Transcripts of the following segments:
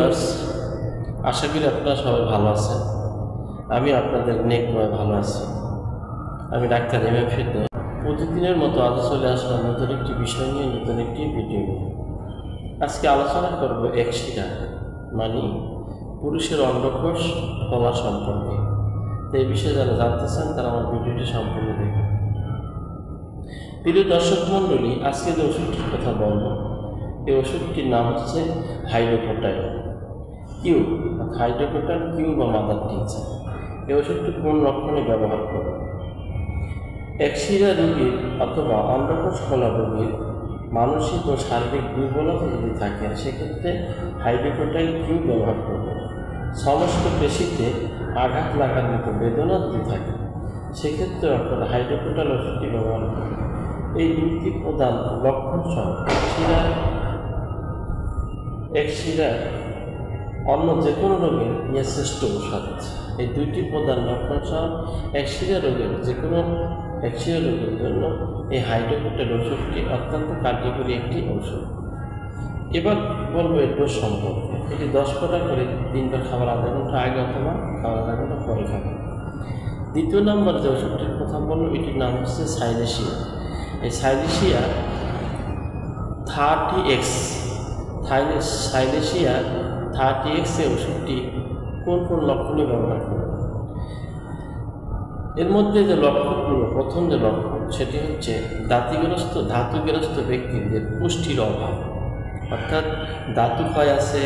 Viewers, আশা করি আপনারা সবাই ভালো আছেন। আমি আপনাদের নেকময় ভালো আছি। আমি ডাক্তার এম.এ. ফেরদৌস। প্রতিদিনের মতো আজ চলে আসলাম নতুন একটি বিষয় নিয়ে, নতুন একটি ভিডিও নিয়ে। আজকে আলোচনা করব এক্সিরা মানে পুরুষের অন্ডকোষ ফোলা সম্পর্কে। তো এই বিষয়ে যারা জানতে চান তারা আমার ভিডিওটি সম্পূর্ণ দেখুন। প্রিয় দর্শক মণ্ডলী, আজকে যে ওষুধটির কথা বলব, এই ওষুধটির নাম হচ্ছে হাইড্রোকোটাইল কিউ, হাইড্রোকোটাইল কিউ বা মাদার টিনচার। এই ওষুধটি কোন লক্ষণে ব্যবহার করবে? এক্সিরা রোগীর অথবা অন্ডকোষ ফোলা রোগীর মানসিক ও শারীরিক দুর্বলতা যদি থাকে, সেক্ষেত্রে হাইড্রোকোটাইল কিউ ব্যবহার করবে। সমস্ত পেশিতে আঘাত লাগার মতো বেদনা যদি থাকে, সেক্ষেত্রে আপনারা হাইড্রোকোটাইল ওষুধটি ব্যবহার করবে। এই দুটি প্রধান লক্ষণ সহ এক্সিরা অন্য যে কোনো রোগের শ্রেষ্ঠ ঔষধ। এই দুইটি প্রধান লক্ষণ সহ এক্সিরা রোগের যে কোনো এক্সিরা রোগের জন্য এই হাইড্রোকোটাইল ওষুধটি অত্যন্ত কার্যকরী একটি ওষুধ। এবার বলবো এর ডোজ সম্পর্কে। এটি 10 ফোঁটা করে দিনবার খাবার আধা ঘন্টা আগে অথবা খাবার আধা ঘন্টা পরে খাবেন। দ্বিতীয় নম্বর যে ওষুধটির কথা বলবো, এটির নাম হচ্ছে সাইলেশিয়া। এই সাইলেশিয়া 30X, সাইলেশিয়া 30X এই ওষুধটি কোন কোন লক্ষণে ব্যবহার করবে? এর মধ্যে যে লক্ষণগুলো, প্রথম যে লক্ষণ সেটি হচ্ছে ধাতুগ্রস্ত ব্যক্তিদের পুষ্টির অভাব, অর্থাৎ ধাতু ক্ষয় আছে,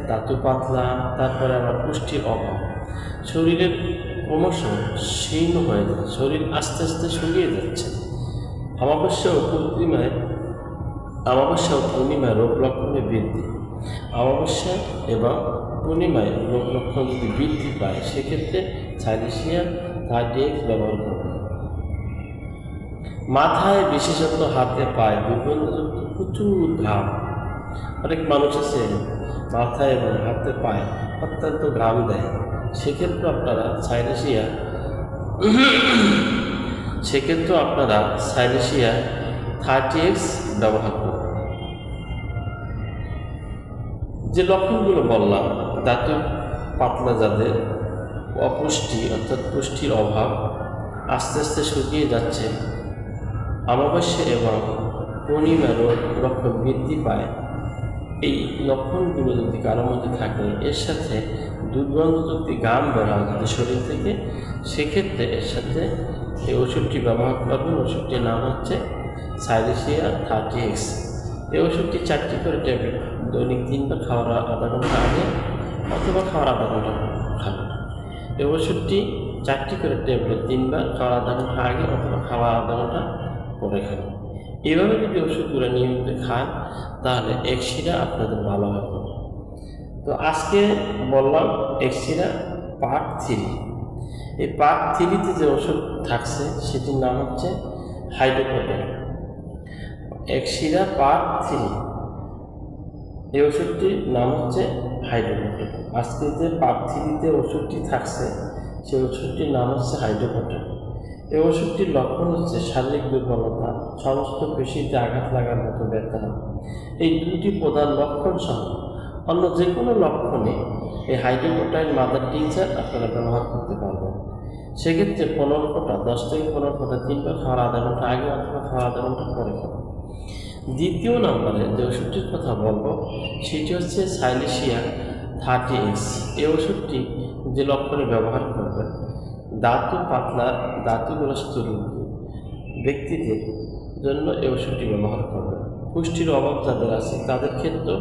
ধাতু পাতলা, তারপরে আবার পুষ্টির অভাব, শরীরের ক্রমশ শীর্ণ হয়ে যায়, শরীর আস্তে আস্তে শুকিয়ে যাচ্ছে। অমাবস্যা ও পূর্ণিমায় রোগ লক্ষণে বৃদ্ধি। অমাবস্যা এবং পূর্ণিমায় রোগ লক্ষণ যদি বৃদ্ধি পায়, সেক্ষেত্রে সাইলেশিয়া 30X ব্যবহার করবে। মাথায়, বিশেষত হাতে পায়ে দুর্গন্ধযুক্ত প্রচুর ঘাম, অনেক মানুষ আছে মাথায় এবং হাতে পায়ে অত্যন্ত ঘাম দেয়, সেক্ষেত্রে আপনারা সাইলেশিয়া 30X ব্যবহার করবেন। যে লক্ষণগুলো বললাম, ধাতু পাতলা, যাদের অপুষ্টি অর্থাৎ পুষ্টির অভাব, আস্তে আস্তে শুকিয়ে যাচ্ছে, অমাবস্যা এবং পূর্ণিমার রোগ লক্ষণ বৃদ্ধি পায়, এই লক্ষণগুলো যদি কারোর মধ্যে থাকে, এর সাথে দুর্গন্ধযুক্ত ঘাম বের হয় যদি শরীর থেকে, সেক্ষেত্রে এর সাথে এই ওষুধটি ব্যবহার করবেন। ওষুধটির নাম হচ্ছে সাইলেশিয়া 30X। এই ওষুধটি 4টি করে ট্যাবলেট দৈনিক 3 বার খাওয়ার আধা ঘন্টা আগে অথবা খাওয়ার আধা ঘন্টা খাবেন। এই ওষুধটি 4টি করে ট্যাবলেট 3 বার খাওয়ার আধা ঘন্টা আগে অথবা খাওয়ার আধা ঘন্টা পরে খাবেন। এইভাবে যদি ওষুধগুলো নিয়মিত খান, তাহলে এক্সিরা আপনাদের ভালো হবে। তো আজকে বললাম এক্সিরা পার্ট 3। এই পার্ট 3তে যে ওষুধ থাকছে সেটির নাম হচ্ছে হাইড্রোকোটাইল। এক্সিরা পার্ট 3, এই ওষুধটির নাম হচ্ছে হাইড্রোকোটাইল। আজকে যে পার্ট 3তে ওষুধটি থাকছে, সেই ওষুধটির নাম হচ্ছে হাইড্রোকোটাইল। এই ওষুধটির লক্ষণ হচ্ছে শারীরিক দুর্বলতা, সমস্ত পেশিতে আঘাত লাগার মতো ব্যথা। এই দুটি প্রধান লক্ষণ সহ অন্য যে কোনো লক্ষণে এই হাইড্রোকোটাইল মাদার টিনচার আপনারা ব্যবহার করতে পারবেন। সেক্ষেত্রে 15 ফোঁটা, 10 থেকে 15 ফোঁটা 3 বার খাওয়ার আধা ঘন্টা আগে অথবা খাওয়ার আধা ঘন্টা পরে খাবেন। দ্বিতীয় নম্বরে যে ওষুধটির কথা বলবো, সেটি হচ্ছে সাইলেশিয়া 30X। এই ওষুধটি যে লক্ষণে ব্যবহার করবেন, ধাতু পাতলা, ধাতুগ্রস্ত রোগী ব্যক্তিদের জন্য এই ওষুধটি ব্যবহার করবেন। পুষ্টির অভাব যাদের আছে, তাদের ক্ষেত্রে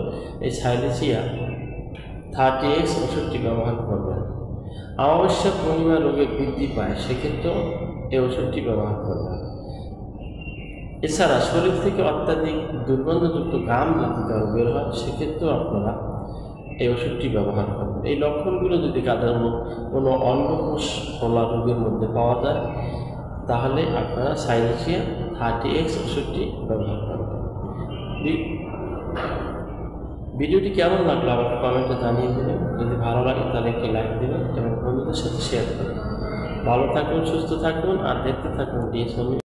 এই সাইলেশিয়া 30X ওষুধটি ব্যবহার করবেন। অমাবস্যা পূর্ণিমা রোগের বৃদ্ধি পায়, সেক্ষেত্রেও এই ওষুধটি ব্যবহার করবেন। এছাড়া শরীর থেকে অত্যাধিক দুর্গন্ধযুক্ত ঘাম যদি কারো বের হয়, সেক্ষেত্রেও আপনারা এই ওষুধটি ব্যবহার করবেন। এই লক্ষণগুলো যদি কাদের কোনো অন্ডকোষ ফোলা রোগের মধ্যে পাওয়া যায়, তাহলে আপনারা সাইলেশিয়া 30X ওষুধটি ব্যবহার করবেন। ভিডিওটি কেমন লাগলো আমাকে কমেন্টে জানিয়ে দেবেন। যদি ভালো লাগে তাহলে একটি লাইক দেবেন এবং বন্ধুদের সাথে শেয়ার করবেন। ভালো থাকুন, সুস্থ থাকুন, আর দেখতে থাকুন ডিএস।